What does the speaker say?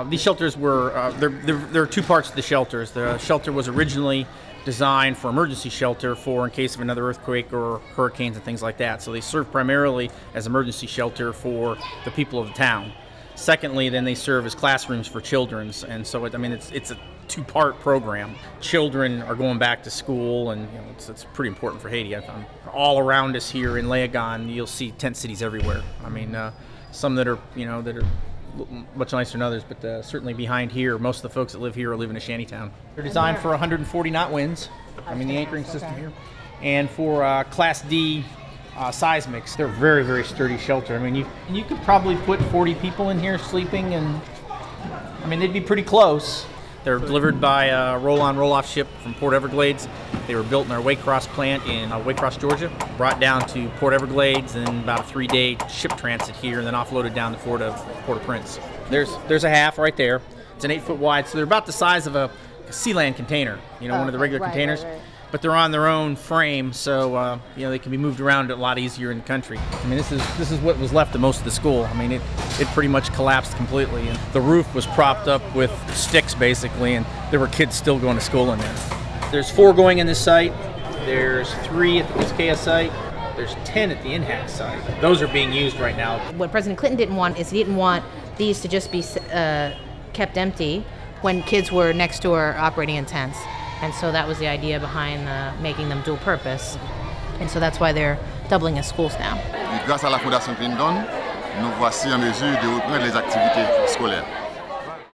These shelters were, there are two parts to the shelters. The shelter was originally designed for emergency shelter for in case of another earthquake or hurricanes and things like that. So they serve primarily as emergency shelter for the people of the town. Secondly, then they serve as classrooms for children, and so it's a two-part program. Children are going back to school, and it's pretty important for Haiti. All around us here in Léogâne, you'll see tent cities everywhere. Some that are much nicer than others, but certainly behind here, most of the folks that live here live in a shantytown. They're designed for 140 knot winds. The anchoring system here, and for Class D seismics. They're very, very sturdy shelter. You could probably put 40 people in here sleeping, and they'd be pretty close. They're delivered by a roll-on, roll-off ship from Port Everglades. They were built in our Waycross plant in Waycross, Georgia, brought down to Port Everglades, and about a 3-day ship transit here, and then offloaded down to Port-au-Prince. There's a half right there. It's an 8-foot wide, so they're about the size of a Sealand container, one of the regular containers. Right. But they're on their own frame, so they can be moved around a lot easier in the country. This is what was left of most of the school. It pretty much collapsed completely, and the roof was propped up with sticks basically, and there were kids still going to school in there. There's 4 going in this site. There's 3 at the Piscaya site. There's 10 at the IHRC site. Those are being used right now. What President Clinton didn't want is he didn't want these to just be kept empty when kids were next door operating in tents. And so that was the idea behind making them dual purpose. And so that's why they're doubling as schools now. Grâce à la Fondation Clinton, nous voici en mesure de reprendre les activités scolaires.